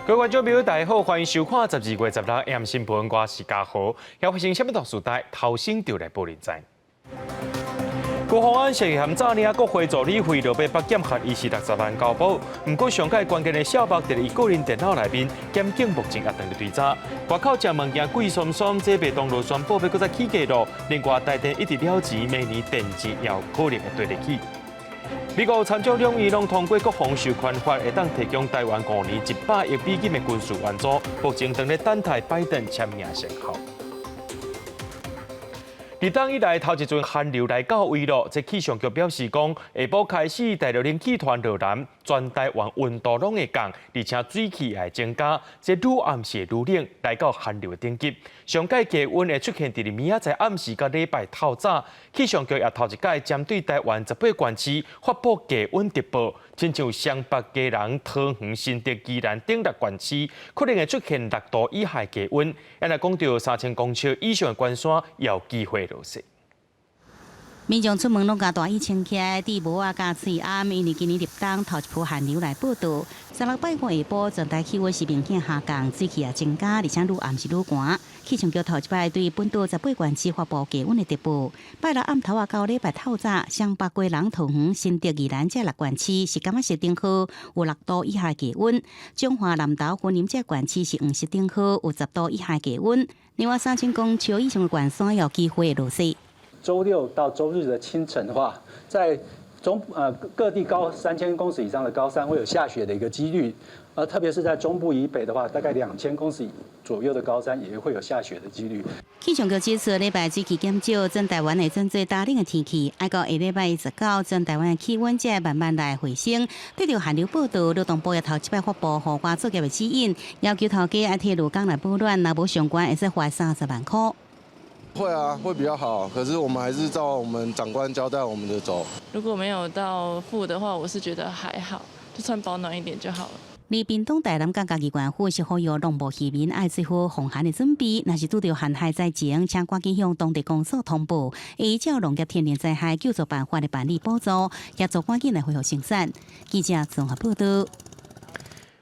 各位观众朋友，大家好，欢迎收看12月16日 AM 新闻，我是嘉豪。要发生什么大事代，头先就来报您知。高虹安涉嫌诈领国会助理费，落被北检核，疑是60万交保。不过上届关键的小白在伊个人电脑内面，检警目前也当了追查。外口食物件贵松松，这被当路宣布要搁再起价咯。另外，台电一直了钱，明年电池也有可能会对得起。美国参众两院拢通过国防授权法，会当提供台湾5年100亿美金的军事援助，目前正在等待拜登签名生效。二冬以来头一阵寒流来到位咯，这气象局表示讲，下晡开始大陆冷气团落南，全台湾温度拢会降，而且水汽也会增加，这愈暗时愈冷，来到寒流的顶级。上届低温会出现伫明仔载暗时甲礼拜透早，气象局也头一届针对台湾18县市发布低温特报，亲像双北、基隆、桃园、新竹、宜兰等6县市，可能会出现6度以下低温。也来讲到3000公尺以上的关山，也有机会落雪。民众出门拢甲大衣穿起来，戴帽啊加嘴暗，因为今年入冬头一波寒流来报道。36拜五下晡，全台气温是明显下降，水汽也增加，而且愈暗是愈寒。气象局头一摆对本岛18县市发布低温的特报。拜六暗头啊到礼拜透早，双北、基隆、桃园、新竹、宜兰这6县市是感觉是顶好，有6度以下低温。中华南投、云林这县市是50顶好，有10度以下低温。另外3000公尺以上的县山有机会落雪。周六到周日的清晨的话，在各地高3000公尺以上的高山会有下雪的一个几率，特别是在中部以北的话，大概2000公尺左右的高山也会有下雪的几率。气象局指出，礼拜水汽减少，全台湾会转做大冷的天气。爱到下礼拜19，全台湾的气温才慢慢来回升。对着寒流报道，劳动部也头一摆发布户外作业的指引，要求头家爱替劳工来保暖，若无上关会使罚30万块。会啊，会比较好。可是我们还是照我们长官交代我们的走。如果没有到负的话，我是觉得还好，就穿保暖一点就好了。而屏东台南家己县府是呼吁农务渔民爱做好防寒的准备，若是拄到旱害灾情，请赶紧向当地公所通报，依照农业天然灾害救助办法的办理补助，协助赶紧来恢复生产。记者综合报道。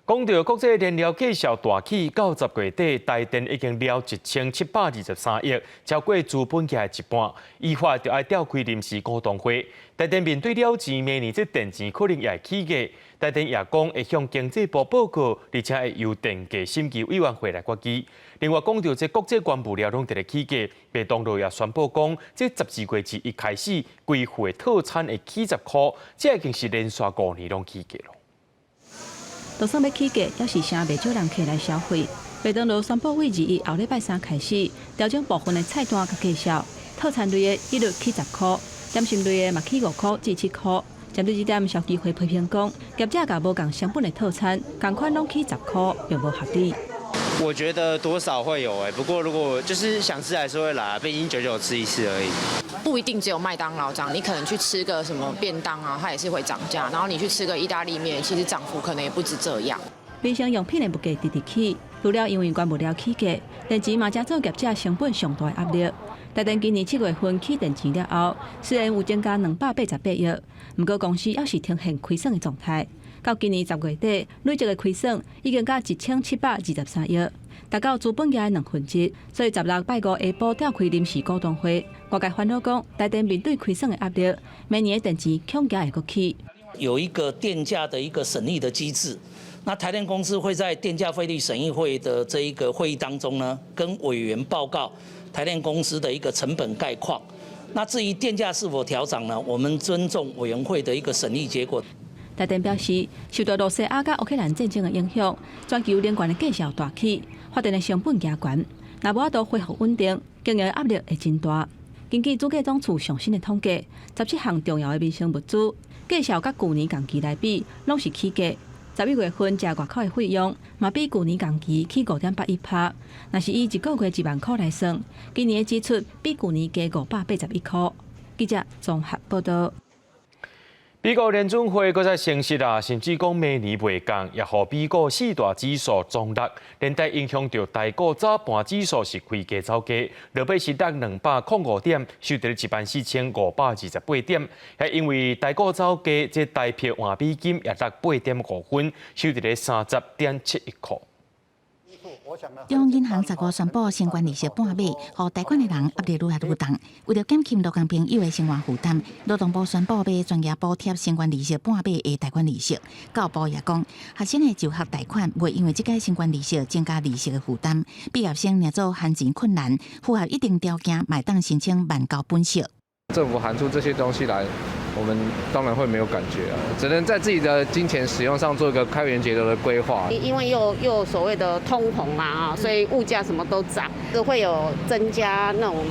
讲到国际燃料价小大起，到10月底，台电已经了1723亿，超过资本额一半，依法就要召开临时股东会。台电面对了钱，明年这电钱可能也会起价。台电也讲会向经济部报告，而且会由电价审计委员会来决议。另外讲到这国际原物料拢伫咧起价，北东路也宣布讲，这12月1开始，规户套餐会起10块，这已经是连续5年拢起价咯。就算要起价，也是成袂少人客来消费。麦当劳宣布为2后礼拜3开始调整部分的菜单甲介绍，套餐类的一律起10块，点心类的嘛起5块至7块。针对这点，消基会批评讲，业者甲无共成本的套餐，同款拢起10块，并无合理。我觉得多少会有不过如果就是想吃还是会来，毕竟久吃一次而已。不一定只有麦当劳涨，你可能去吃个什么便当啊，它也是会涨价。然后你去吃个意大利面，其实涨幅可能也不止这样。民生用品的物价直直起，除了因为原物料起价，电池嘛加做业者成本上大的压力。台电今年7月份起电池了后，虽然有增加288亿，不过公司也是呈现亏损的状态。到今年10月底，累积的亏损已经到1723亿，达到资本额的1/2。所以16拜5下晡召开临时股东会，外界烦恼讲，台电面对亏损的压力，明年的电池恐惊会搁起。有一个电价的一个审议的机制，那台电公司会在电价费率审议会的这一个会议当中呢，跟委员报告台电公司的一个成本概况。那至于电价是否调涨呢，我们尊重委员会的一个审议结果。台电表示，受到罗西亚甲乌克兰战争的影响，全球能源的价格大起，发电的成本加悬，若无法度恢复稳定，经营压力会真大。根据主计总处上新的统计，17项重要的民生物资价格甲去年同期来比，拢是起价。11月份食外口的费用，嘛比去年同期起5.81%。若是以一个月1万块来算，今年的支出比去年加581块。记者综合报道。美国联准会搁在升息甚至讲明年袂降，也互美国4大指数重落，连带影响到台股早盘指数是开价走低，落尾是达205点，收在14528点。也因为台股走低，这台票换美金也达8.5分，收在30.71块。中央银行15宣布相关利息半码，互贷款的人压力愈来愈重。为了减轻劳工朋友的生活负担，劳动部宣布要专业补贴相关利息半码的贷款利息。教育部也讲，学生的就学贷款袂因为这个相关利息增加利息的负担。毕业生若做还钱困难，符合一定条件，买当申请慢交本息。政府喊出这些东西来，我们当然会没有感觉啊，只能在自己的金钱使用上做一个开源节流的规划。因为又所谓的通膨啊，所以物价什么都涨，就会有增加那种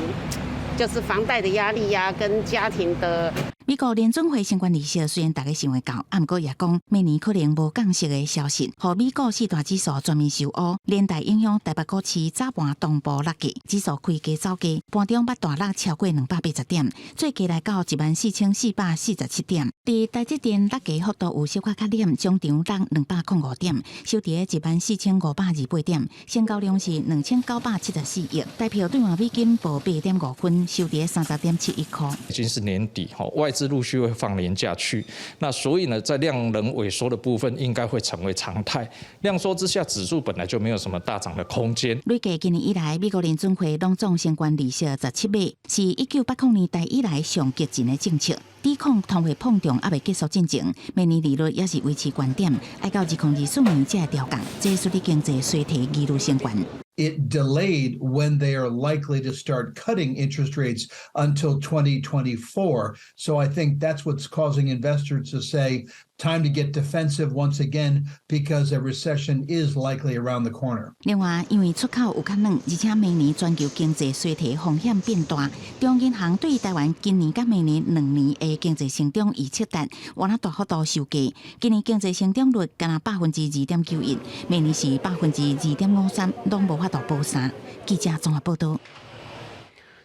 就是房贷的压力呀，跟家庭的。美国联准会相关利息虽然大家想会到，不过也讲明年可能无降息的消息，互美股四大指数全面收乌，连带影响台北股市早盘同步落价，指数开价走价，盘中捌大落超过280点，最低来到14447点。伫台积电落价幅度有小可较减，中场落205点，收伫14528点，成交量是2974亿，代表兑换美金报8.5分，收伫30.71块。已经是年底，外资陆续会放年假去，那所以呢，在量能萎缩的部分应该会成为常态。量缩之下，指数本来就没有什么大涨的空间。累计今年以来，美国联准会拢总相关利息17码，是1980年代以来上激进的政策。抵抗通货膨胀还未结束进程，明年利率也是维持原点，要到2024年才会调降，这使得经济衰退疑虑升悬。It delayed when they are likely to start cutting interest rates until 2024. So I think that's what's causing investors to say, time to get defensive once again because a recession is likely around the corner. 另外，因为出口有较软，而且明年全球经济衰退风险变大，中央银行对台湾今年甲明年2年的经济成长预测值，原来大幅度收低。今年经济成长率敢若2.91%，明年是2.53%，拢无法度保三。记者综合报道。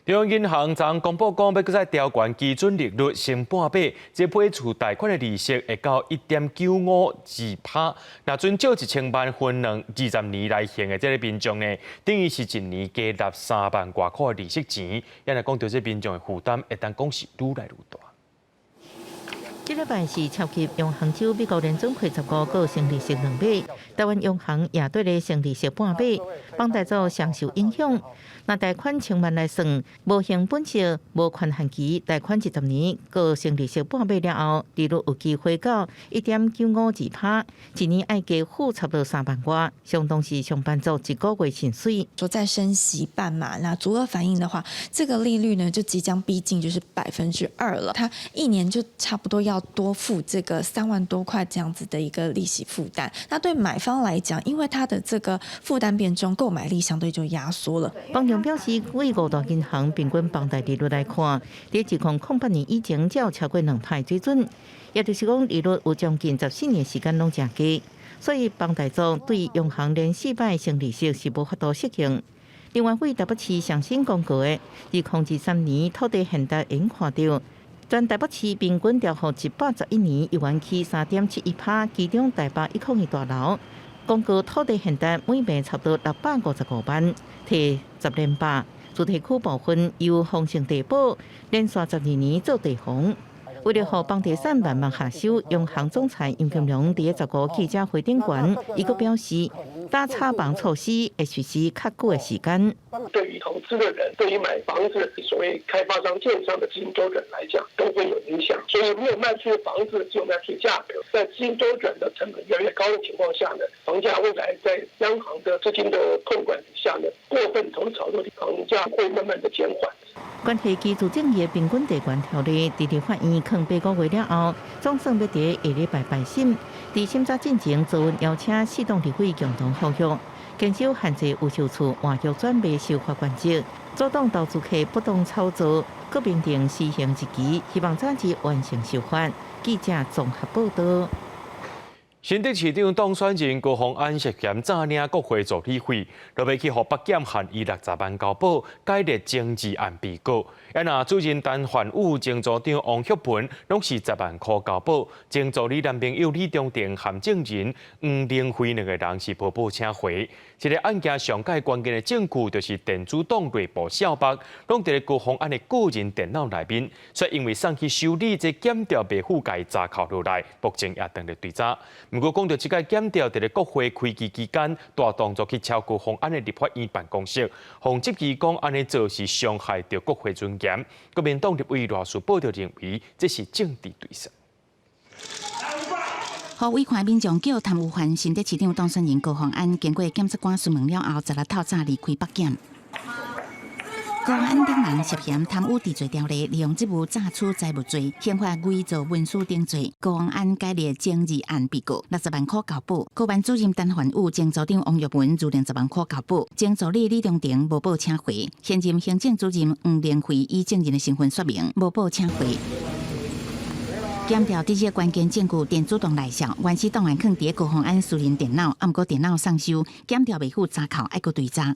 中央银行昨公布讲，要再调悬基准利率成半码，这批厝贷款的利息会到1.952%。那准照1000万分20年来行的这个民众呢，等于是一年加纳3万多块的利息钱。也来讲到这民众的负担，会当讲是愈来愈大。这礼拜是超级央行周美国联准会15个升利息2码，台湾央行也对咧升利息半码，房贷族上受影响。那贷款1000万来算，无形本息、无宽限期贷款10年，个升利息半码了后，利率有机会到1.952%，一年爱加付差不多3万块，相当是上班族一个月薪水。说再升息半码，那足额反应的话，这个利率呢就即将逼近就是2%了，它一年就差不多要多付这个3万多块这样子的一个利息负担。那对买方来讲，因为它的这个负担变重，购买力相对就压缩了。房仲表示，以5大银行平均房贷利率来看，在2008年以前才有超过2%水准，也就是讲利率有将近14年时间拢真低，所以房贷族对央行连4摆升利息是无法度适应。另外，为台北市上新公告的2023年土地限贷已经看到。全台北市平均调付111年1万起3.71%，其中台北101大楼公告土地限贷每平差不多655万，摕10连霸。主题区部分由丰盛地保连续12年做地红。为了让房地产慢慢下手，央行总裁殷金龙伫15个记者会顶悬，伊佫表示，打炒房措施会实施较久的时间。对于投资的人，对于买房子所谓开发商、建商的资金周转来讲，都会有影响。所以没有卖出的房子，只有卖出价格，在资金周转的成本越来越高的情况下呢，房价未来在央行的资金的控管底下呢，过分投资炒作的房价会慢慢的减缓。关系居住正义平均地权条例伫法院抗8个月了后，总算要伫下礼拜摆审。伫审查进程，昨晚邀请4党立委共同呼吁，坚守限制有售厝换约转卖受法原则，阻挡投资客不当炒作，各面定施行一期，希望早日完成修法。记者综合报道。新北市长当选人高虹安涉嫌诈领国会助理费，落要去互北检限伊60万交保，改列政治案被告。那主任陈焕武、前组长王旭平拢是10万块交保，前助理男朋友李中定含证人黄玲辉2个人是保保请回。这个案件上界关键的证据就是电子档内部小包，拢伫高虹安的个人电脑内面，却因为送去修理，这检调被覆盖查扣落来，目前也等着追查。不过，讲到这个检调，伫咧国会开机期间，大动作去超过洪安的立法院办公室，洪执机讲安尼做是伤害到国会尊严。国民党立委罗树报道认为，这是政治对手。互委款民众叫贪污犯新北市长当选人高虹安，经过检察官询问了后，16透早离开北检。高虹安等人涉嫌贪污治罪条例，利用职务诈取财物罪，宪法伪造文书定罪。高虹安改列争议案被告，60万块交保。高办主任陈焕宇、前组长王玉文入定10万块交保。前助理李中庭无报请回，现任行政主任黄连辉以证人的身份说明无报请回。检调这些关键证据电主动来效，原始档案放伫高虹安私人电脑，毋过电脑送修，检调未付查扣，还佫追查。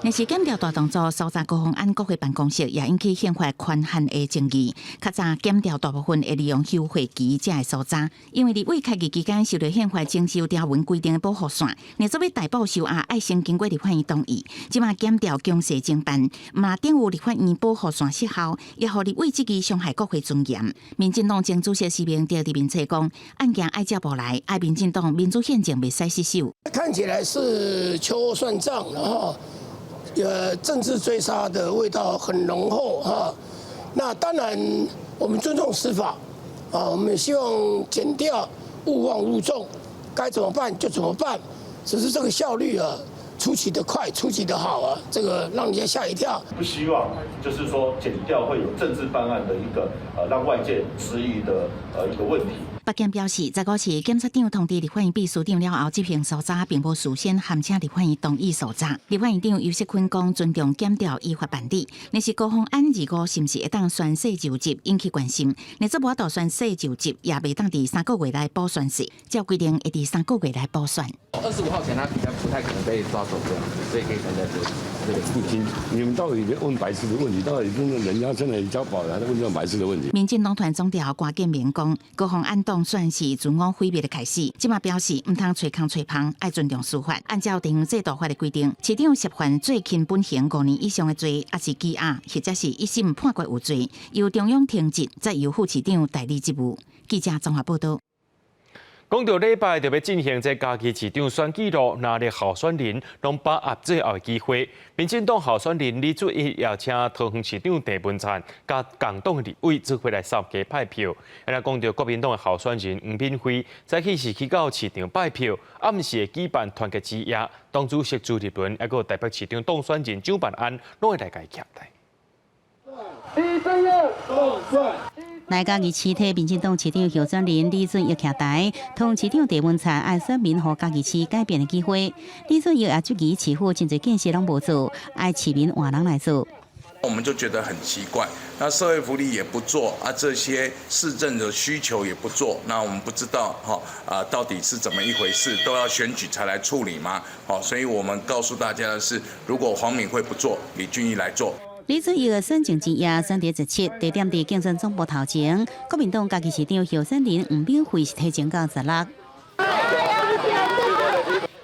若是检调大动作，搜查高虹安国会办公室，也引起宪法宽限的争议。较早检调大部分会利用休会期才会搜查，因为伫未开议期间受到宪法征收条文规定的保护线，若做要逮捕收押，爱先经过立法院同意。即马检调强势侦办，嘛顶有立法院保护线失效，也互立委质疑伤害国会尊严。民进党前主席施明德伫面册讲，案件爱接无来，爱民进党民主宪政袂使失守。看起来是秋后算账，然后。政治追杀的味道很浓厚哈。那当然，我们尊重司法啊，我们希望检调勿忘勿重，该怎么办就怎么办。只是这个效率啊，出奇的快，出奇的好啊，这个让人家吓一跳。不希望就是说检调会有政治办案的一个让外界质疑的一个问题。北检表示，15日检察长通知立法院秘书长了后，执行搜查并无事先函请立法院同意搜查。立法院长尤锡坤讲，尊重检调依法办理。若是高虹安25是毋是会当宣誓就职，引起关心。若做无法宣誓就职，也未当伫3个月内补宣誓。照规定会伫3个月内补选。25号前他比较不太可能被抓走这样，所以可以参加这个。不清，你们到底问白痴的问题？到底真的人家真的交保了，还是问这种白痴的问题？民进党团总调郭建明讲，高虹安当选是自我毁灭的开始，即马表示唔通找空找胖，爱尊重司法，按照地方制度法的规定，市长涉犯最轻本刑5年以上的罪，也是羁押，或者是一审判决有罪，由中央停职，再由副市长代理职务。记者综合报道。讲到礼拜就要进行这家期市长选举咯，哪里候选人拢把握最后的机会。民进党候选人李主义也请桃园市长郑文灿甲共党的立委做回来扫街派票。来讲到国民党的候选人吴敏惠，早起是去到市场拜票，暗时会举办团结之夜，党主席朱立伦还有台北市长当选人蒋万安拢会来甲伊徛台。来到27日，民进党市长候选人李准又徛台，同市长郑文灿爱选民和家己市改变的机会。李准又也质疑市府真侪建设拢无做，爱市民换人来做。我们就觉得很奇怪，那社会福利也不做啊，这些市政的需求也不做，那我们不知道到底是怎么一回事？都要选举才来处理吗？所以我们告诉大家的是，如果黄敏惠不做，李俊毅来做。李准义的选情之夜选伫17，地点伫竞争总部头前。国民党家己市长候选人吴敏惠是提前到16。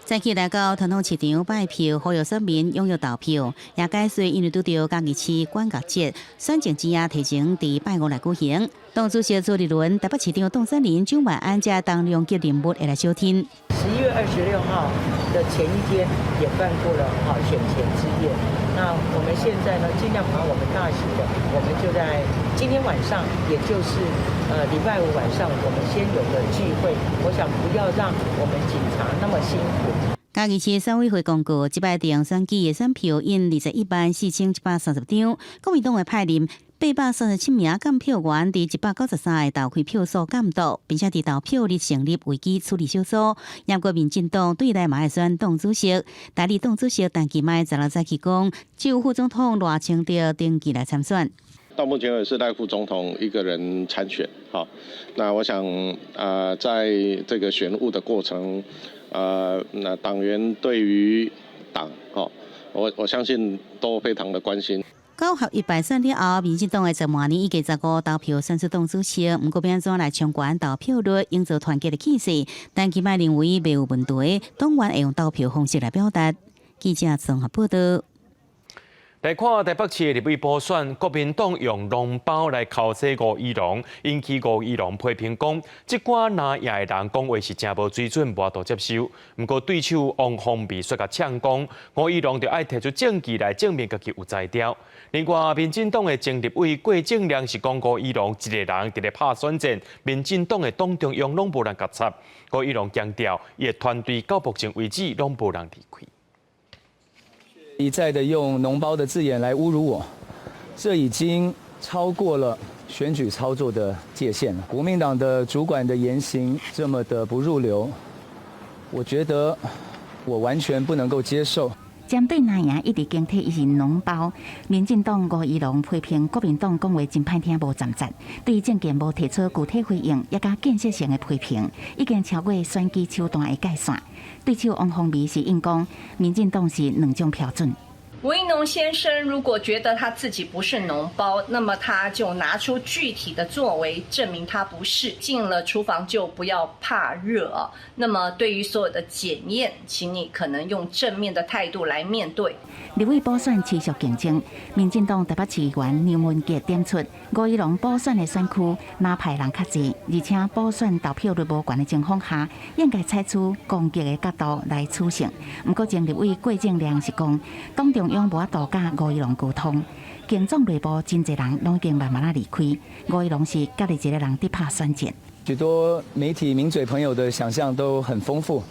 早起来到传统市场拜票，呼吁选民踊跃投票。也解说因为拄到家己市管辖节，选情之夜提前伫拜5来举行。党主席朱立伦、台北市长当选人蒋万安加当两级人物会来收听。11月26号的前一天也办过了选前之夜。那我们现在呢，尽量把我们大型的，我们就在今天晚上，也就是礼拜5晚上，我们先有个聚会。我想不要让我们警察那么辛苦。嘉义市选委会公告，即摆地方选举的选票因214130张，国民党会派任837名监票员，伫193个投开票所监督，并且伫投票日成立危机处理小组。也过民进党对内嘛会选党主席，代理党主席陈其迈16早起讲，只有副总统赖清德登记来参选。到目前为止是赖副总统一个人参选，好，那我想在这个选务的过程，那党员对于党，我相信都非常的关心。9合1败选了后，民进党会在明年1月15投票选出党主席，不过要安怎来冲关投票率，营造团结的气势，但其迈认为未有问题，党员会用投票方式来表达。记者综合报道。来看台北市的立委补选，国民党用脓包来敲击吴怡农，引起吴怡农批评讲，这寡拿赢的人讲话是真无水准，无法度接受。不过对手王宏伟却甲呛讲，吴怡农就爱提出证据来证明家己有才调。另外，民进党的前立委郭正亮是讲吴怡农一个人伫咧拍选战，民进党的党中央拢无人甲插。吴怡农强调，伊的团队到目前为止拢无人离开。 一再的用脓包的字眼来侮辱我，这已经超过了选举操作的界限了。国民党的主管的言行这么的不入流，我觉得我完全不能够接受。 针对蓝营一直更替伊是脓包，民进党吴怡农批评国民党讲话真歹听，无站站，对政见无提出具体回应，也加建设性的批评，已经超过选举手段的界线。对手王宏伟是应讲，民进党是两种标准。 吴怡农先生如果觉得他自己不是脓包，那么他就拿出具体的作为证明他不是。进了厨房就不要怕热啊。那么对于所有的检验，请你可能用正面的态度来面对。立委补选持续竞争，民进党台北市议员刘文杰点出，吴怡农补选的选区拿派人较济，而且补选投票率无悬的情况下，应该采取攻击的角度来处胜。不过前立委郭正亮是讲，党中央无法度甲吴怡农沟通，竞总内部真侪人拢已经慢慢离开，吴怡农是家己一个人伫拍选战。许多媒体名嘴朋友的想象都很丰富，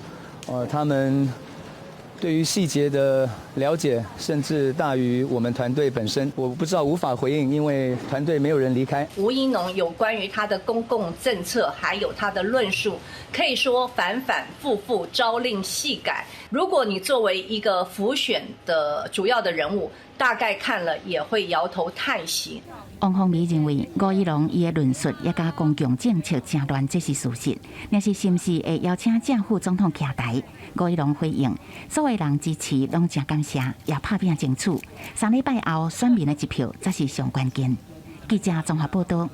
他们对于细节的了解甚至大于我们团队本身。我不知道，无法回应，因为团队没有人离开。吴怡农有关于他的公共政策，还有他的论述，可以说反反复复，朝令夕改。如果你作为一个辅选的主要的人物，大概看了也会摇头叹息。王宏伟认为，吴怡农伊的论述也甲公共政策正乱，这是事实。若是是毋是会邀请正副总统徛台？吴怡农回应，所有人支持拢真感谢，也拍拼争取。3礼拜后选民的一票才是上关键。记者综合报道。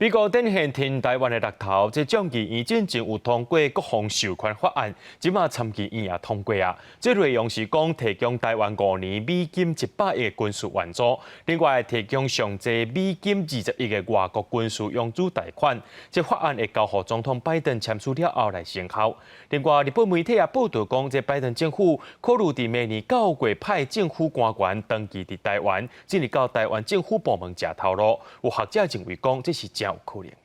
美国电线停台湾的六头，这众议院进前有通过国防授权法案，即马参议院也通过啊。这内容是讲提供台湾5年美金100亿军事援助，另外提供上济美金20亿的外国军事用资贷款。这法案会交予总统拜登签署了后来生效。另外，日本媒体也报道讲，这拜登政府考虑伫明年9月派政府官员登记伫台湾，进入到台湾政府部门食头路。有学者认为讲，这是真有可能的。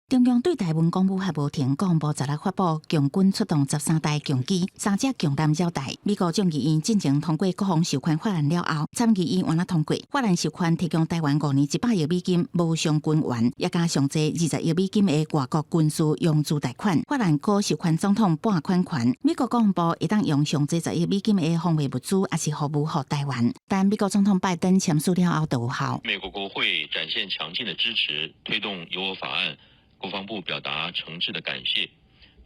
中央对台湾公务还无停广播16发布，强军出动13台强机，3只强弹绕台。美国众议院进前通过国防授权法案了后，参议院完了通过法案授权提供台湾5年100亿美金无偿军援，也加上济20亿美金的外国军事用资贷款。法案可授权总统半款权。美国国防部会当用上济10亿美金的防卫物资，也是服务予台湾。但美国总统拜登签署了后就有效。美国国会展现强劲的支持，推动友我法案。 国防部表达诚挚的感谢，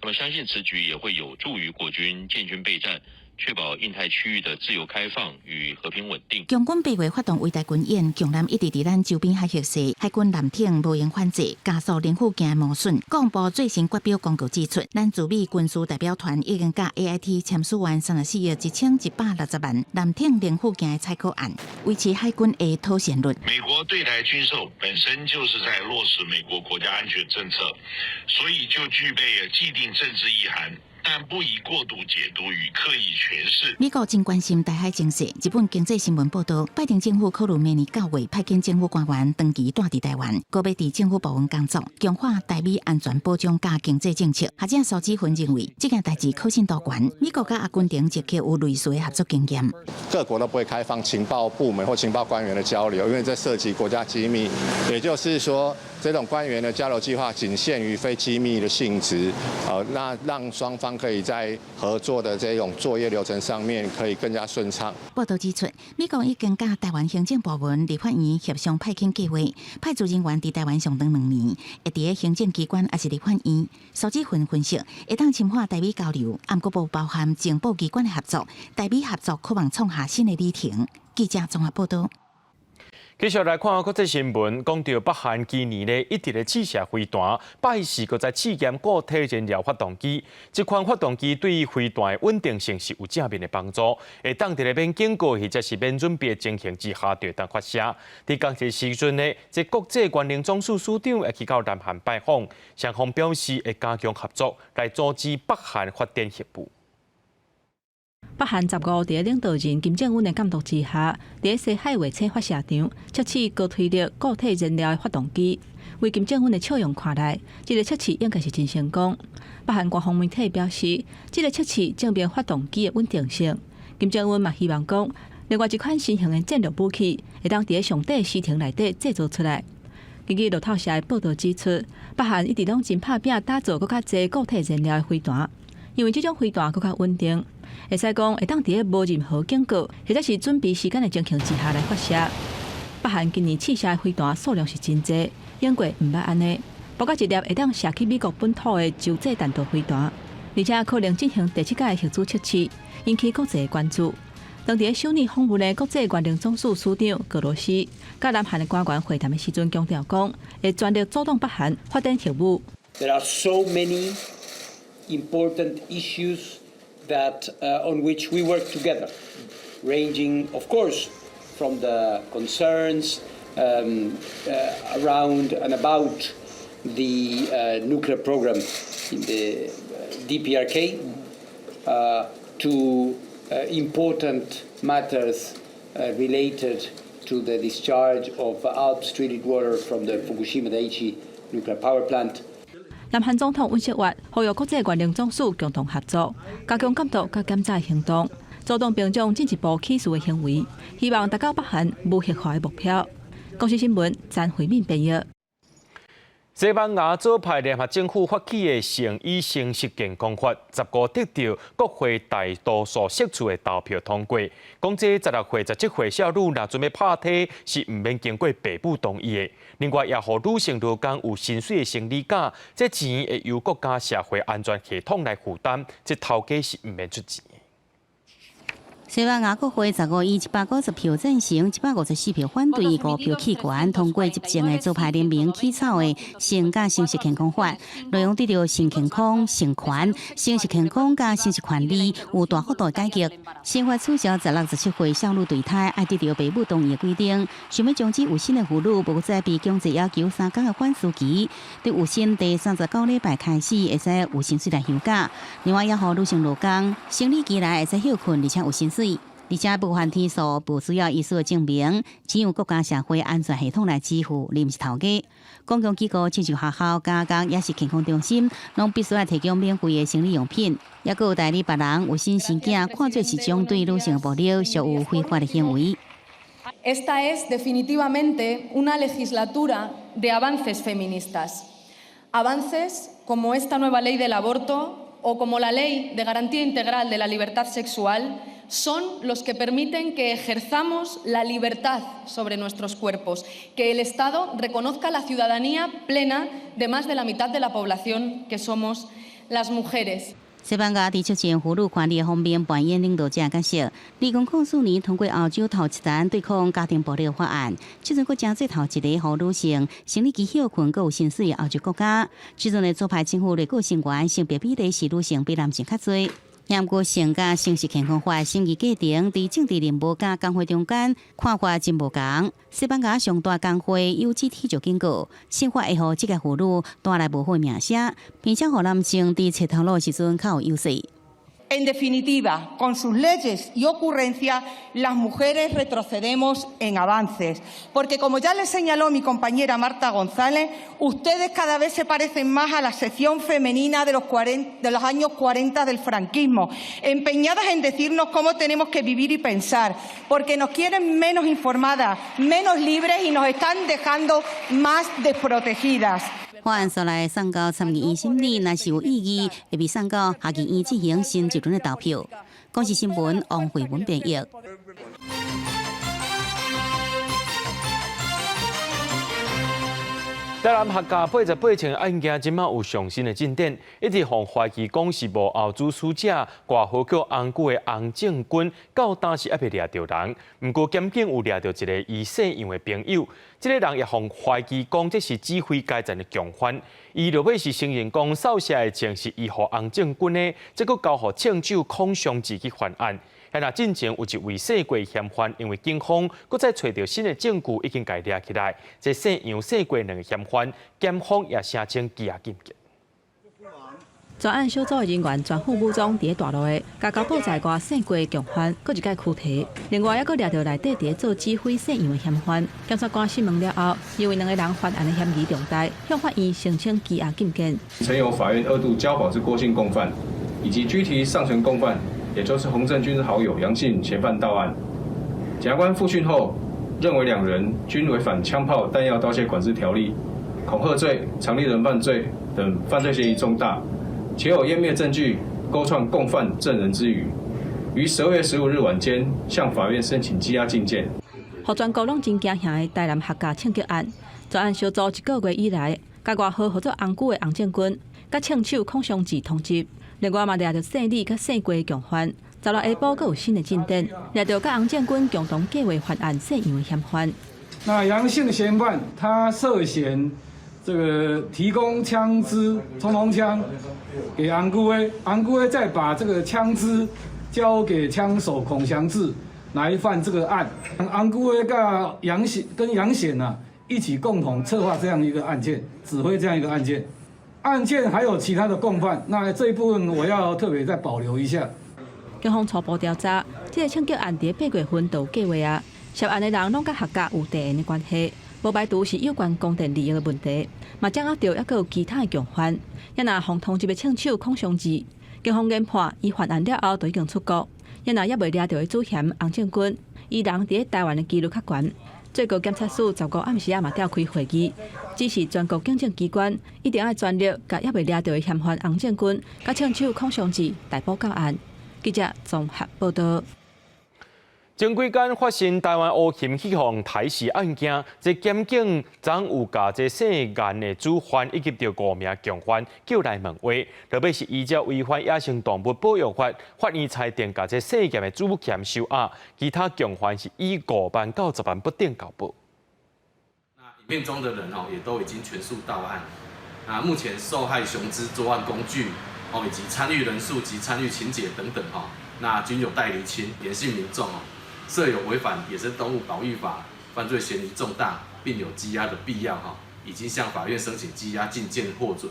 那么相信此举也会有助于国军建军备战，确保印太区域的自由开放与和平稳定。强军8月发动围台军演，强舰一直伫咱周边海域势，海军舰艇无用反制，加速零附近的磨损。国防部最新发表公告指出，咱驻美军事代表团已经甲 AIT 签署完34亿1160万舰艇零附近的采购案，维持海军的妥善率。美国对台军售本身就是在落实美国国家安全政策，所以就具备既定政治意涵。 但不宜过度解读与刻意诠释。美国真关心台海情势。日本经济新闻报道，拜登政府考虑明年9月派遣政府官员长期住伫台湾，高要伫政府部门工作，强化台美安全保障加经济政策。学者苏志芬认为，这件代志可信度高。美国甲阿根廷捷克有类似的合作经验。各国都不会开放情报部门或情报官员的交流，因为这涉及国家机密。也就是说，这种官员的交流计划仅限于非机密的性质，那让双方 可以在合作的这种作业流程上面可以更加顺畅。报道指出，美国已经甲台湾行政部门立法院协商派遣计划，派驻人员伫台湾上长2年，会伫个行政机关也是立法院。苏志芬分析，会当深化台美交流，暗国部包含情报机关的合作，台美合作可望创下新的里程。记者综合报道。继续来看国际新闻，讲到北韩今年呢一直咧试射飞弹，拜时搁在试验固体燃料发动机。这款发动机对于飞弹的稳定性是有正面的帮助，会当伫咧免警告或者是免准备情形之下就当发射。伫当时时阵呢，这国际原能总署署长会去到南韩拜访，双方表示会加强合作，来阻止北韩发展核武。北韩15日领导人金正恩的监督之下，在西海卫星发射场测试高推力固体燃料的发动机。为金正恩的笑容看来，这个测试应该是真成功。北韩官方媒体表示，这个测试证明发动机的稳定性。金正恩嘛希望讲，另外一款新型的战略武器会当在上短时程内底制造出来。根据路透社的报道指出，北韩一直拢真拍拼打造更较侪固体燃料的飞弹，因为这种飞弹更较稳定。会使讲会当伫咧无任何警告或者是准备时间的情形之下来发射。北韩今年试射的飞弹数量是真侪，英国毋捌安尼，包括一粒会当射去美国本土的洲际弹道飞弹，而且可能进行第7届的核子测试，引起国际的关注。当伫首尔访问的国际原能总署署长俄罗斯，甲南韩的官员会谈的时阵强调讲，会全力阻挡北韩发展核武。There are so many important issues that on which we work together, ranging, of course, from the concerns around and about the nuclear program in the DPRK to important matters related to the discharge of upstream water from the Fukushima Daiichi nuclear power plant. 南韩总统尹锡悦呼吁国际原能总署共同合作，加强监督甲检查行动，主动并将进一步起诉的行为，希望达到北韩无核化的目标。公司新闻詹惠敏编译。西班牙左派联合政府发起的成医生实健康法，15得到国会大多数席次的投票通过。讲这16岁、17岁少女若准备拍体，是毋免经过爸母同意的。另外，也予女性劳工有薪水的生理假，这钱会由国家社会安全系统来负担，这头家是毋免出钱。西班牙国会15日190票赞成，154票反对，5票弃权，通过执政的左派联盟起草的性甲生殖健康法，内容得到性健康、性权、生殖健康甲生殖权利有大幅度改革。新法取消16、17岁少女堕胎爱得到爸母同意的规定，想要将之有薪的妇女无再被强制要求3天的缓诉期，对有薪第39礼拜开始会使有薪水来休假。另外，也予女性劳工生理期内会使休困，而且有薪水。而且部分提诉不需要医师的证明，只由国家社会安全系统来支付，而不是头家。公共机构，亲像学校、家工也是健康中心，拢必须要提供免费的生理用品。也有代理别人有薪生囝，看作是种对女性的暴力，属有非法的行为。Esta es definitivamente una legislatura de avances feministas. Avances como esta nueva ley del aborto o como la ley de garantía integral de la libertad sexual son los que permiten que ejerzamos la libertad sobre nuestros cuerpos, que el Estado reconozca la ciudadanía plena de más de la mitad de la población que somos las mujeres. 西班牙在促进妇女权利方面扮演领导者角色。2004年通过欧洲头一单对抗家庭暴力法案，即阵佫正做头一个予女性生理期休困佫有薪水的欧洲国家。即阵的左派政府内阁成员性别比例是女性比男性较侪。严格性甲生殖健康法审议过程，在政治任务甲工会中间看法真无同。西班牙上大工会 UGT 就警告，新法会予即个妇女带来无好名声，并且予男性伫找头路时阵较有优势。En definitiva, con sus leyes y ocurrencias, las mujeres retrocedemos en avances. Porque, como ya le señaló mi compañera Marta González, ustedes cada vez se parecen más a la sección femenina de los años 40 del franquismo, empeñadas en decirnos cómo tenemos que vivir y pensar, porque nos quieren menos informadas, menos libres y nos están dejando más desprotegidas. 法案所来送到参议院审理，若是有异议，会被送到下议院进行新一轮的投票。公视新闻王慧文编译。台南客家88场案件今麦有上新的进展，一直互怀疑讲是幕后主使者挂号叫红姑的洪正军，到当时还未抓到人。不过检警有抓到一个伊姓杨的朋友，这个人也互怀疑讲这是指挥该站的共犯。伊落尾是承认讲扫射的钱是伊互洪正军的，结果交互庆州空伤自己犯案。那进前有一位姓郭嫌犯，因为警方搁再找到新的证据，已经逮起来。这姓杨、姓郭两个嫌犯，检方也申请羁押禁见。专案小组的人员全副武装，伫大路的加交报在外姓郭共犯，搁一解躯体。另外，还搁抓到内底伫做指挥姓杨的嫌犯。检察官讯问了后，因为两个人犯案的嫌疑重大，向法院申请羁押禁见。曾由法院2度交保之郭姓共犯，以及具体上层共犯。也就是洪正军的好友杨姓嫌犯到案，检察官复讯后认为两人均违反枪炮弹药刀械管制条例、恐吓罪、常例人犯罪等犯罪嫌疑重大，且有湮灭证据勾串共犯证人之余，于12月15日晚间向法院申请羁押禁见。互全国拢真惊吓的台南客家枪击案，专案小组1个月以来，甲外号做红姑的洪正军，甲庆州孔祥志通缉。另外嘛，抓到姓李甲姓郭共犯，16日下晡阁有新的进展，抓到甲洪正军共同计划犯案姓杨的嫌犯。那杨姓嫌犯他涉嫌这个提供枪支、冲锋枪给洪姑威，洪姑威再把这个枪支交给枪手孔祥志来犯这个案。洪姑威跟杨显啊一起共同策划这样一个案件，指挥这样一个案件。案件还有其他的共犯，那这一部分我要特别再保留一下。警方初步调查，这个枪击案伫8月份就有计划啊，涉案的人拢甲客家有地缘的关系，无排除是有关公电利益的问题。嘛掌握到还佫有其他的共犯，也若互通缉的庆州孔祥志，警方研判伊犯案了后就已经出国，也若还未抓到的主嫌洪正军，伊人伫台湾的几率较悬。最高检察署15暗时嘛召开会议，指示全国警政机关一定要全力，甲还未抓到的嫌犯洪正军，甲庆州孔祥志逮捕到案。记者综合报道。前几天发生台湾乌琴起航台视案件，这检警昨有甲这涉案的主犯以及着5名共犯叫来问话，落尾是依照违反野生动物保育法，法院裁定甲这涉案的主嫌收押，其他共犯是以5万到10万不等交保。那影片中的人也都已经全数到案。那目前受害雄资作案工具以及参与人数及参与情节等等那均有待厘清，严信民众设有违反野生动物保育法犯罪嫌疑重大，并有羁押的必要已经向法院申请羁押禁见获准。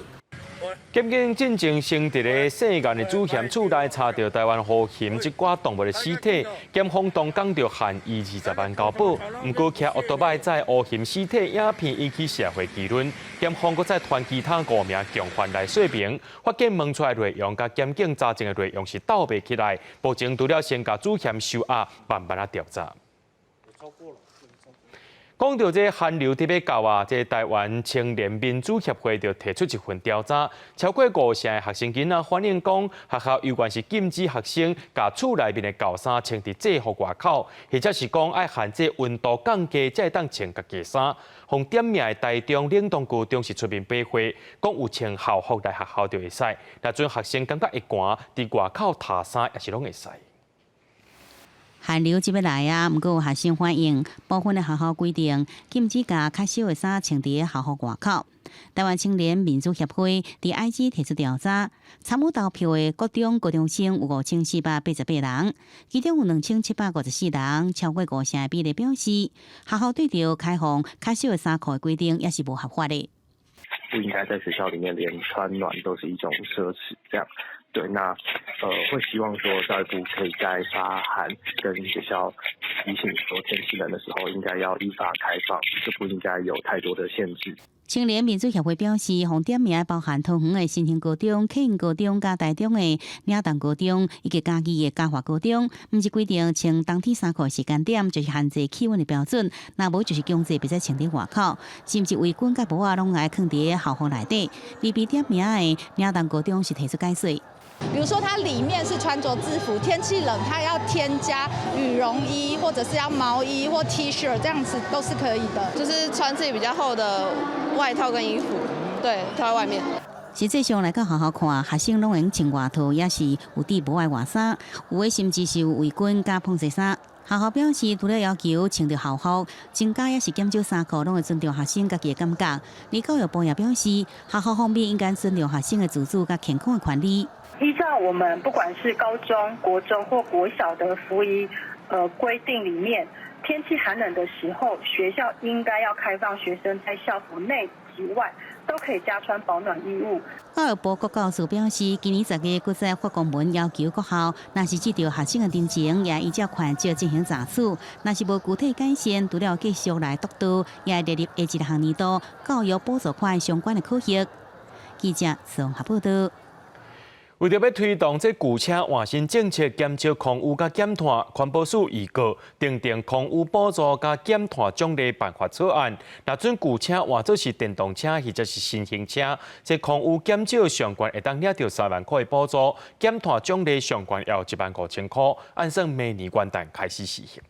检警进前先伫个涉案的主嫌厝内查到台湾乌琴一寡动物的尸体，检方当讲着限伊20万交保，不过骑奥多摆载乌琴尸体影片引起社会议论，检方搁再传其他5名共犯来说明，法警问出来内容甲检警查证的内容是斗袂起来，目前除了先甲主嫌收押，慢慢调查。讲到这寒流特别高啊，这台湾青年民主协会就提出一份调查，超过50%的学生囡仔反映讲，学校有关是禁止学生把厝内面的旧衫穿伫制服外口，或者是讲爱限制温度降低才会当穿家己衫。红点名的台中冷冻区中是出面背花，讲有穿校服来学校就会使，若准学生感觉会寒，伫外口脱衫也是拢会使。寒流即要来啊，毋过有学生反映，部分的学校规定禁止甲较少的衫穿伫校服外口。台湾青年民主协会伫 IG 提出调查，参与投票的国中高中生有5488人，其中有2754人，超过50%的比例表示，学校对着开放较少的衫裤的规定也是无合法的。不应该在学校里面连穿暖都是一种奢侈，这样。对，那会希望说教育部可以在发函跟学校提醒说，天气冷的时候应该要依法开放，就不应该有太多的限制。青年民主协会表示，红点名包含桃园的新兴高中、启英高中、加台中的岭东高中以及嘉义的嘉华高中，毋是规定穿冬天衫裤时间点就是限制气温的标准，那无就是强制别再穿伫外口，甚至围裙甲帽仔拢爱放伫校服内底。BB点名的岭东高中是提出解说。比如说，它里面是穿着制服，天气冷，它要添加羽绒衣，或者是要毛衣或 T 恤，这样子都是可以的。就是穿自己比较厚的外套跟衣服，对，套在外面。实际上来到学校看，学生拢用穿外套，也是有伫无爱外衫，有诶甚至是有围裙加碰鞋衫。学校表示，除了要求穿着校服，增加也是减少衫裤，拢会尊重学生家己的感觉。而教育部也表示，学校方面应该尊重学生的自主甲健康的权利。依照我们不管是高中、国中或国小的服仪规定里面，天气寒冷的时候，学校应该要开放学生在校服内及外都可以加穿保暖衣物。教育部国教署表示，今年10月国际发公文要求各校，若是接到学生的申请，也依照款照进行查处。若是无具体改善，除了继续来督导，也列入下一个学年度教育补助款相关的考核。记者综合报道。为着要推动这旧车换新政策，减少空污甲减碳，环保署预告订定空污补助甲减碳奖励办法草案。若准旧车换做是电动车或者是新型车，这空污减少上限会当领到3万块的补助，减碳奖励上限要15000块，按算明年元旦开始实行。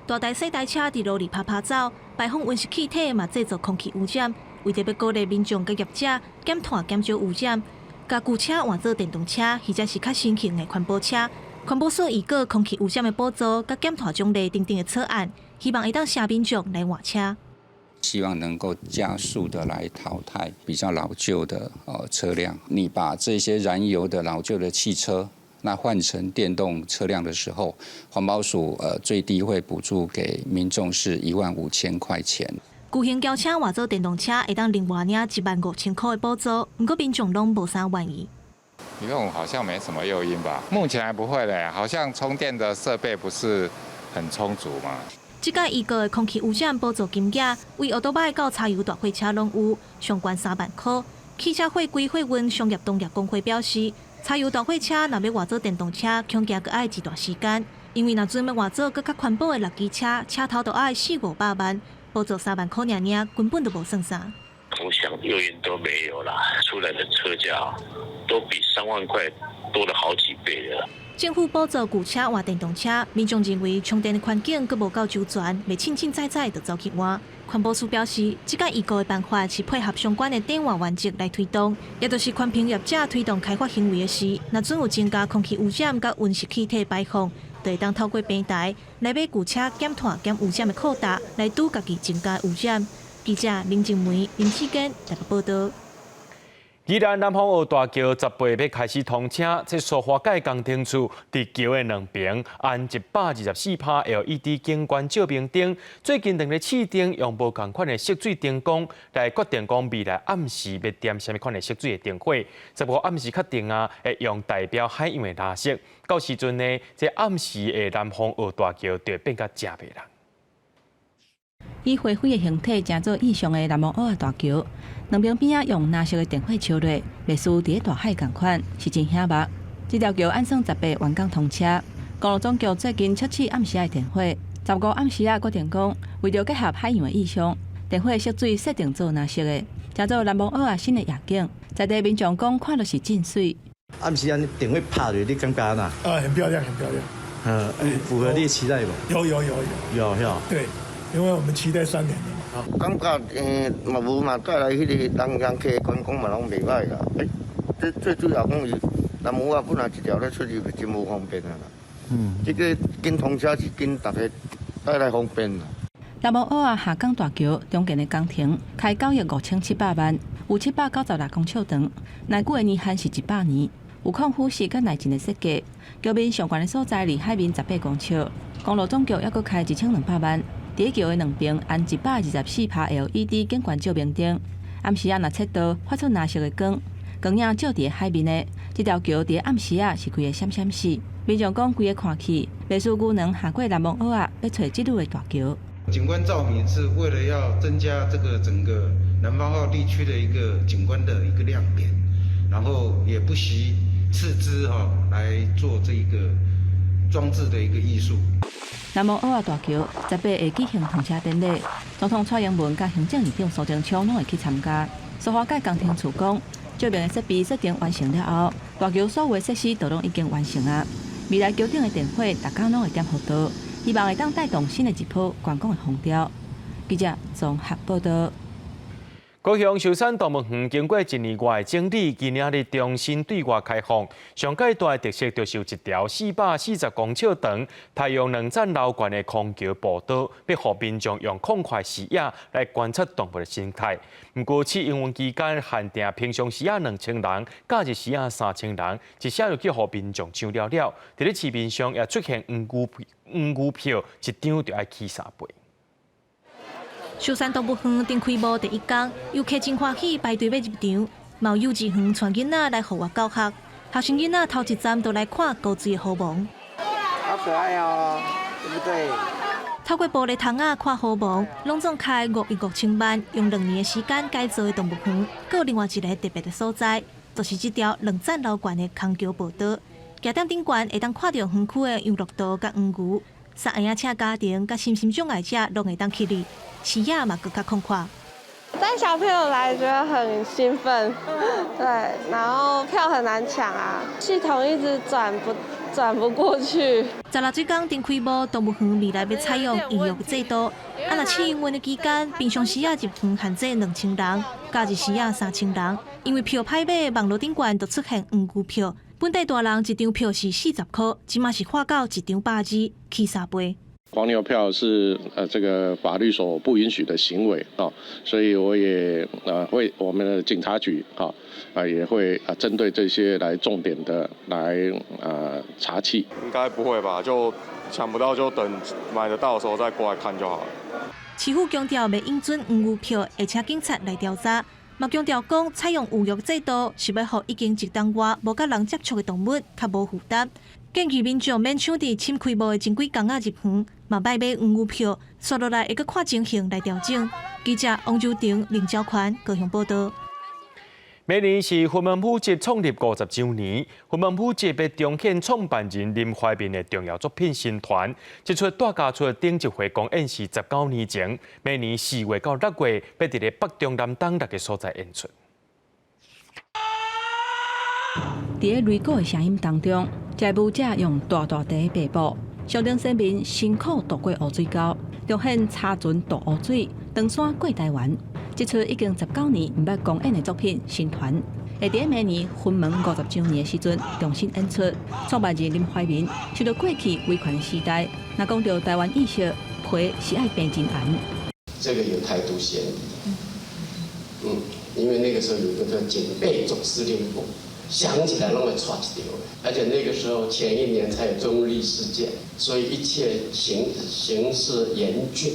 大台小台车伫路里拍拍走，排放温室气体嘛制造空气污染。为着要鼓励民众甲业者减碳减少污染。甲旧车换做电动车，或者是较新型的环保车，环保署预告空气污染的补助甲减碳奖励订定的草案，希望会当社民众来换车。希望能够加速的来淘汰比较老旧的车辆。你把这些燃油的老旧的汽车，那换成电动车辆的时候，环保署最低会补助给民众是15000块钱。旧型轿车换做电动车，会当另外领15000块的补助，不过民众拢无啥愿意。用好像没什么诱因吧？目前还不会嘞，好像充电的设备不是很充足嘛。这届预告的空气污染补助金额，为奥多拜到柴油大货车拢有，上悬3万块。汽车会规会运商业动业工会表示，柴油大货车若要换做电动车，恐惊阁爱一段时间，因为若准要换做更较环保的垃圾车，车头都爱400-500万。补助3万块尔，根本都无算啥。我想诱因都没有啦，出来的车价都比3万块多了好几倍了。政府补助旧车换电动车，民众认为充电的环境阁无够周全，未清清早早就走去换。环保署表示，这个预告的办法是配合相关的电话原则来推动，也就是宽屏业者推动开发行为的时，若准有增加空气污染甲温室气体排放。就会当透过平台来买旧车减碳减污染的扩大，来拄家己增加污染。记者林静梅、林启根台北报道。宜兰南方澳大桥10月要开始通车，这塑化界工程处伫桥的两边安124帕 LED 景观照明灯，最近2个试灯用无同款的色水灯光来决定讲未来暗时要点什么款的色水的灯火。只不过暗时确定会用代表海洋的蓝色，到时阵呢，这暗时的南方澳大桥就会变甲真迷人。以花卉的形体建造意象的南方澳大桥，两边边用蓝色的电火烧落，类似伫大海同款，是真显目。这条桥按算10月完工通车，公路总局最近测试暗时的电火，15暗时决定讲，为了结合海洋的意象，电火色水设定做蓝色的，建造南方澳新的夜景，在地民众讲看落是真水。暗时安电火拍落，你感觉哪？很漂亮，很漂亮。符合你的期待不？有。对。因为我们期待3年了嘛。感觉嘛无嘛带来迄个人客观光嘛拢袂歹啦。最主要讲伊南无啊本来一条咧出入真无方便啊啦。这个紧通车是紧大家带来方便啦。南无澳下港大桥中间的工程开9亿5700万，有796公尺长，内固的年限是100年，有抗腐蚀甲耐震的设计。桥面上悬的所在离海面18公尺，公路总局还佫开1200万。伫桥的两边安124帕 LED 景观照明灯，暗时若测到发出蓝色的光，光影照伫海面的，这条桥伫暗时是开个闪闪死。民众讲规个看起，类似牛郎下过南方澳要找这路的大桥。景观照明是为了要增加这个整个南方澳地区的一个景观的一个亮点，然后也不惜斥资来做这个装置的一个艺术。南方澳大桥10月会举行通车典礼，总统蔡英文甲行政院长苏贞昌拢会去参加。塑化界工程处讲，照明的设备设定完成了后，大桥所有的设施都拢已经完成啊。未来桥顶的电火，大家拢会点互到，希望会当带动新的一波观光的风潮。记者综合报道。高雄寿山动物园经过1年外的整理，今年日重新对外开放。上界大的特色就是有一条440公尺长、太阳能站楼悬的空桥步道，要让民众用宽快视野来观察动物的生态。不过，试营运期间限定平常时啊2000人，假日时啊3000人，一下又去让民众抢了了。伫咧市面上也出现黄牛票，一张就要起3倍。寿山动物园顶开幕第一天，游客真欢喜排队要入场，嘛有幼稚园带囡仔来户外教学，学生囡仔头一站都来看高水的好虻。好可爱哦，对不对？透过玻璃窗仔看好虻，拢总开55000万，用2年的时间改造的动物园，还有另外一个特别的所在，就是这条2层楼悬的空桥步道。行点顶悬会当看到园区的养乐多甲黄牛，三婴仔车家庭甲身心障碍者拢会当去哩。视野嘛更加宽阔。带小朋友来觉得很兴奋，对，然后票很难抢啊，系统一直转不过去。16水港顶开幕，动物园未来要采用预约制度，若试营运的期间，平常时入园限制2000人，假日时3000人。因为票歹买，网络顶悬就出现黄牛票，本地大人一张票是40块，即马是化到一张120，起3倍。黄牛票是这个法律所不允许的行为啊，所以我也会我们的警察局也会针对这些来重点的来查缉。应该不会吧？就抢不到就等买得到的时候再过来看就好了。市府强调未应准黄牛票，而且警察来调查。嘛强调讲，采用预约制度是要让已经1档外无甲人接触的动物较无负担。建议民众免抢伫新开幕的前几工仔入园，嘛别买黄牛票，刷落来会阁看情形来调整。记者王周婷、林昭宽高雄报道。明年是云门舞集创立50周年，云门舞集要重现创办人林怀民的重要作品《新团》，这出大家出顶一回公演是19年前，明年4月到6月要伫咧北中南东6个所在演出。伫咧擂鼓的声音当中，这舞者用大大地背部，象征生命辛苦渡过乌水沟，重现插船渡乌水，登山过台湾。这出已经19年毋捌公演的作品《新团》，会伫明年云门50周年的时阵重新演出。创办人林怀民受到过去威权的时代，若讲到台湾意识，皮是爱变真红。这个有台独嫌疑，因为那个时候有一个叫警备总司令部。想起来那么抓一条，而且那个时候前1年才有中立事件，所以一切形势严峻。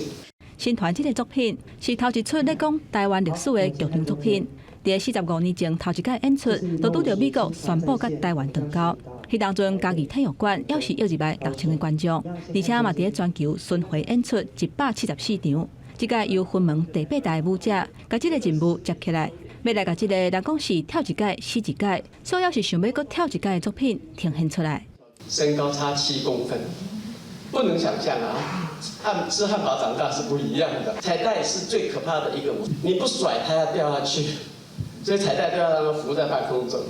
新团这个作品是头一出咧讲台湾历史的剧场作品。伫45年前头一届演出，就拄到美国宣布甲台湾断交。迄当阵家己体育馆要是约入来6000个观众，而且嘛伫咧全球巡回演出174场。这届由云门第8代舞者甲这个任务接起来。要来甲这个人讲是跳一届死一届，主要是想要搁跳一届的作品呈现出来。身高差7公分，不能想象啊！吃汉堡长大是不一样的。彩带是最可怕的一个舞，你不甩它要掉下去，所以彩带都要让它浮在半空中。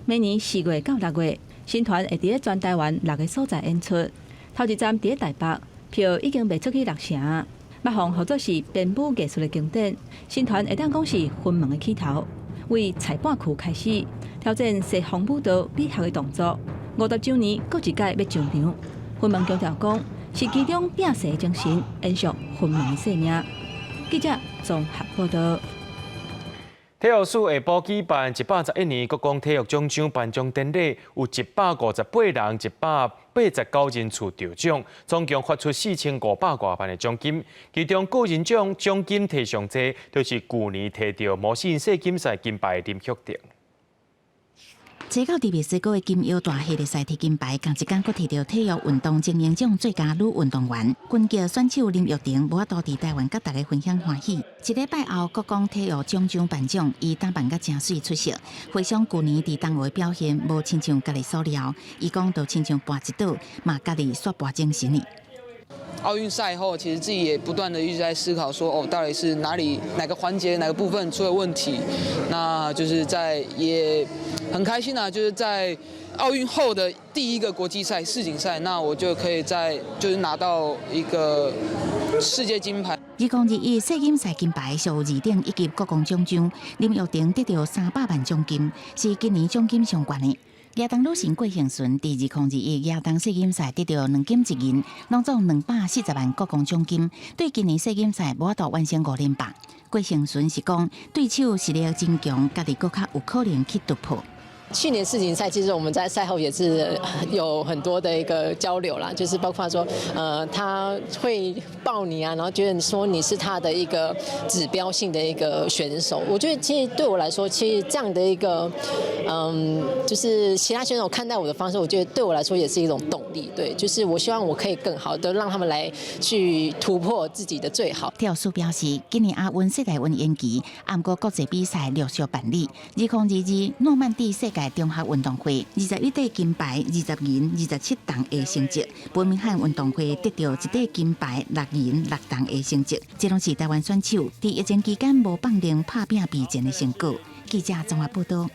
明年4月到6月，新团会伫咧全台湾6个所在演出，头一站伫咧台北，票已经卖出去6成。要让合作是编舞艺术的经典，新团会当讲是云门的起头，为菜半区开始挑战西方舞蹈美学的动作。50周年，搁一届要上场。云门强调讲是其中拼死的精神，延续云门的生命。记者综合报道。体育署下晡举办111年国光体育奖章颁奖典礼，有158人、189人次得奖，总共发出4500多万的奖金。其中个人奖奖金摕上侪，就是去年摕到模型世锦赛金牌的林旭定。坐到第24个金腰大系列赛摕金牌，同一天佫摕到体育运动精英奖最佳女运动员。拳击选手林玉婷无法度伫台湾甲大家分享欢喜。一礼拜后，国光体育奖章颁奖，伊打扮甲真水出色，回想去年伫东华表现，无亲像家己所料。伊讲都亲像跋一倒，嘛家己煞跋精神哩。奥运赛后，其实自己也不断的一直在思考说，到底是哪个环节、哪个部分出了问题？那就是也很开心啊，就是在奥运后的第一个国际赛世锦赛，那我就可以就是拿到一个世界金牌。2021世锦赛金牌属二等一级国光奖章，林玉婷得到300万奖金，是今年奖金上悬的。亚当女神郭幸顺伫2021亚当世锦赛得到2金1银，拢总240万国光奖金，对今年世锦赛无法度完成5连霸。郭幸顺是讲对手实力真强，家己更较有可能去突破。去年世锦赛，其实我们在赛后也是有很多的一个交流啦，就是包括说，他会抱你啊，然后觉得说你是他的一个指标性的一个选手。我觉得其实对我来说，其实这样的一个，就是其他选手看待我的方式，我觉得对我来说也是一种动力。对，就是我希望我可以更好的让他们来去突破自己的最好。跳数表示，今年亚运世大运延期，不过国际比赛陆续办理。2022诺曼底世界中学运动会21块金牌、20银、27铜的成绩，伯明翰运动会得到1块金牌、6银、6铜的成绩，这拢是台湾选手在疫情期间无放零拍拼比战的成果。记者综合报道。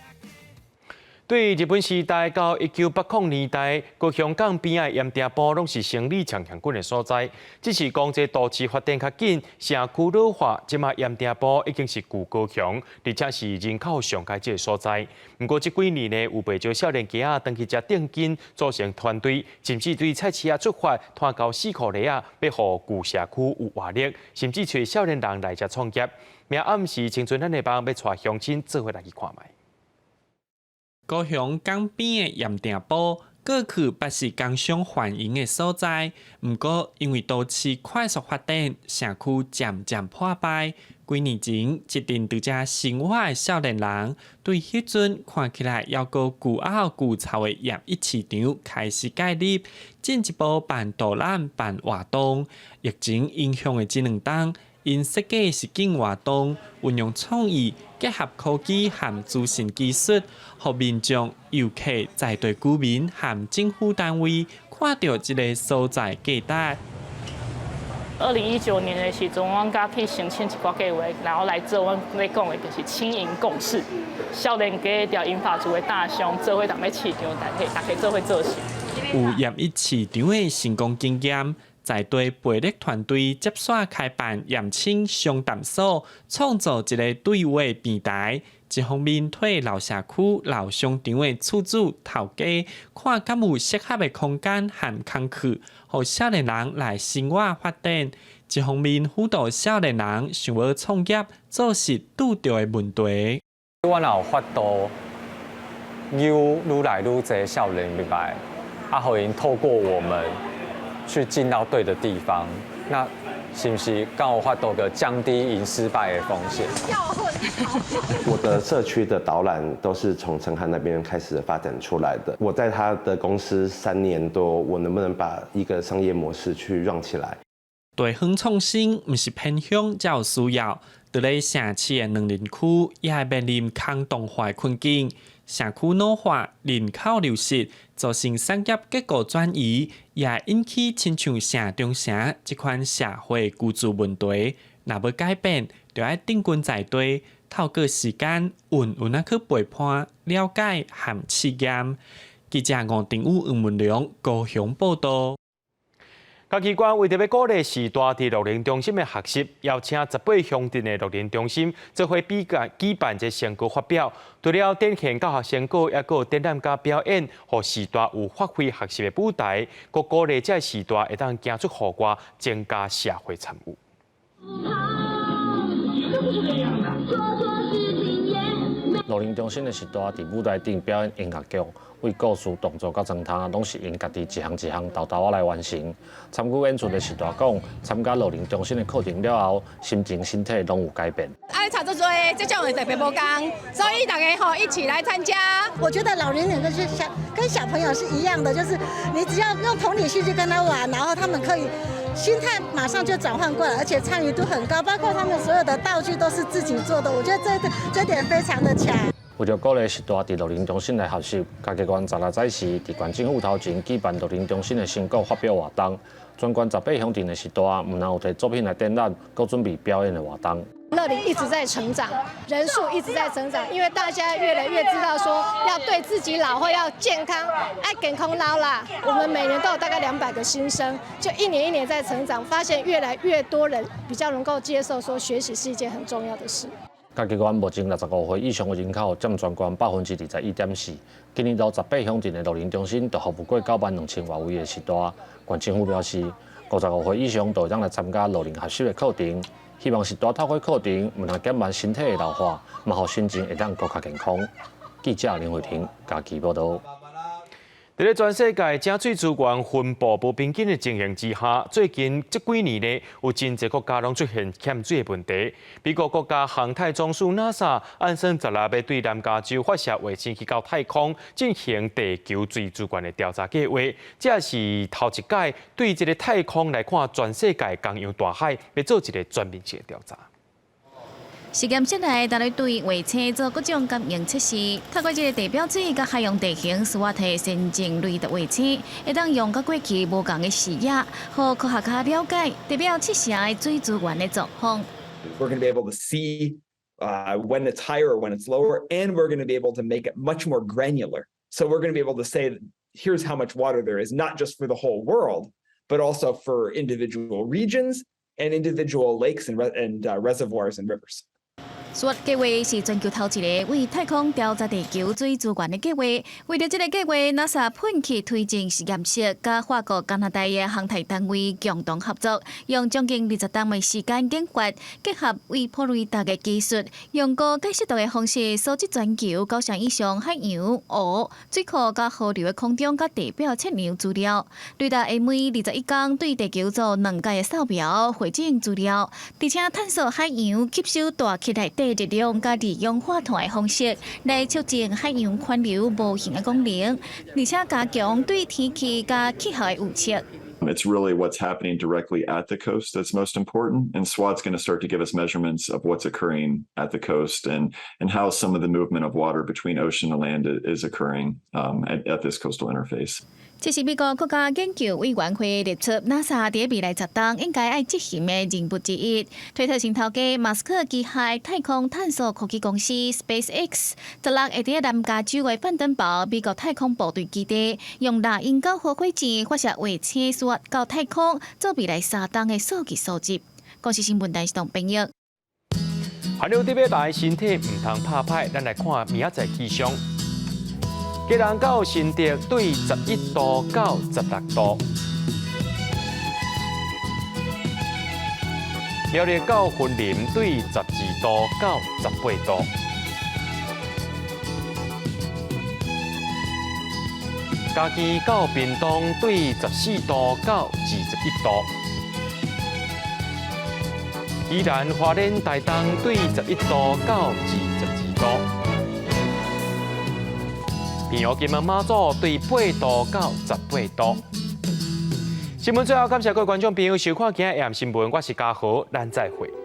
对日本时代到1980年代，高雄港边仔盐埕埔拢是生理强强军的所在。只是讲这都市发展较紧，城区老化，即马盐埕埔已经是旧高雄，而且是人口上开这所在。不过这几年呢，有不少少年家啊，登去遮定金组成团队，甚至对菜市啊出发，拖到4块里啊，要互旧社区有活力，甚至找少年人来遮创业。明暗时青春咱的帮要带乡亲做伙来去看卖。高雄港边的盐埕埔，过去不是工商繁荣的所在，不过因为都市快速发展，社区渐渐破败。几年前，一群在遮生活的少年人，对迄阵看起来要个旧凹旧臭的盐一市场开始介入，进一步办导览、办活动。疫情影响的这2冬。因设计实景活动，运用创意结合科技和资讯技术，让民众、游客在地居民和政府单位看到这个所在价值。2019年的时阵，我甲去申请一寡计划，然后来做阮咧讲的就是青银共事，少年家调银发族的大乡，做伙当要市场，大家做伙做事。有盐一市场的成功经验。在对培力团队接线开办盐青商谈所，创造一个对话平台。一方面替老社区、老商场的厝主、头家看敢有适合的空间和工具，让少年人来生活发展；一方面辅导少年人想要创业，做实拄到的问题。我有法度有愈来愈多少年明白，互因透过我们。去进到对的地方，那是不是刚好法度个降低因失败的风险？我的社区的导览都是从陈汉那边开始发展出来的。我在他的公司3年多，我能不能把一个商业模式去让起来？地方创新不是偏向才有需要，在咧城市的2林区也会面临空洞化的困境。社区老化、人口流失，造成产业结构转移，也引起亲像城中城这款社会居住问题。若要改变，就要定军在地，透过时间稳去陪伴、了解和试验。记者吴定武、黄文良高雄报道。各机关为着要鼓励时代伫乐龄中心的学习，邀请18乡镇的乐龄中心做伙举办这成果发表。除了展现教学成果，也有展览甲表演，让时代有发挥学习的舞台，佮鼓励这时代会当行出户外，增加社会参与。乐龄中心的时代伫舞台顶表演音乐剧。为故事、动作、甲装汤，拢是因家己一项一项豆豆来完成。参与演出的时代讲，参加乐龄中心的课程了后，心情、身体拢有改变。爱差不多，这种特别无共，所以大家一起来参加。我觉得老年人跟小朋友是一样的，就是你只要用同理心去跟他玩，然后他们可以心态马上就转换过来，而且参与度很高，包括他们所有的道具都是自己做的，我觉得这点非常的强。为着鼓励时代伫乐龄中心来学习，嘉义县16早时伫县政府头前举办乐龄中心的成果发表活动，全县18乡镇的时代，唔但有摕作品来展览，阁准备表演的活动。乐龄一直在成长，人数一直在成长，因为大家越来越知道说要对自己老后要健康，爱健康老啦。我们每年都有大概200个新生，就一年一年在成长，发现越来越多人比较能够接受说学习是一件很重要的事。嘉义县目前65岁以上的人口占全县21.4%，今年度18乡镇的乐龄中心就服务过92000多位的时代。县政府表示，55岁以上都会当来参加乐龄学习的课程。希望是大透过课程，唔但减慢身体的老化，嘛互心情会当更加健康。记者林慧婷嘉义报道。在全世界井水资源分布不平均的情形之下，最近这几年呢，有真侪国家拢出现欠水的问题。美国国家航太总署 NASA 按算16要对南加州发射卫星去到太空进行地球水资源的调查计划，这是头一届对这个太空来看全世界同样大海，要做一个全面性的调查。实验室内，大家对卫星做各种感应测试，透过这个地表水甲海洋地形所提先进雷达卫星，会当用甲过去无同的视野，互科学家了解地表测试的水资源的状况。We're going to be able to see when it's higher or when it's lower, and we're going to be able to make it much more granular. So we're going to be able to say, here's how much water there is, not just for the whole world, but also for individual regions and individual lakes and reservoirs and rivers. SWOT 计划是全球头一个为太空调查地球水资源的计划。为了这个计划 ，NASA 聘去推进实验室，甲法国、加拿大的航太单位共同合作，用将近20天的时间研发，结合微波雷达的技术，用高解析度的方式收集全球900以上海洋、湖、水库甲河流的空中甲地表测量资料。雷达会每21天对地球做2届的扫描，汇整资料，而且探索海洋吸收大气内底热量加二氧化碳的方式，来促进海洋宽流无形的功能，而且加强对天气加气候的预测。It's really what's happening directly at the coast that's most important, and SWOT's going to start to give us measurements of what's occurring at the coast and how some of the movement of water between ocean and land is occurring at this coastal interface. 这是美国国家研究委员会列出 NASA 在未来10年应该爱执行的任务之一。推特新头家马斯克机械太空探索科技公司 SpaceX 16会在南加州的范登堡美国太空部队基地，用2.9号火箭发射卫星SWOT到太空，做未来3年的数据收集。国视新闻台是同朋友。寒流特别大，身体唔通拍歹，咱来看明仔载气象。基隆到新竹对11度到16度，苗栗到云林对12度到18度，嘉义到屏东对14度到21度，宜兰花莲台东对11度到22度。平湖金门马祖对8度到18度。新闻最后感谢各位观众朋友收看今日AM新闻，我是嘉豪，咱再会。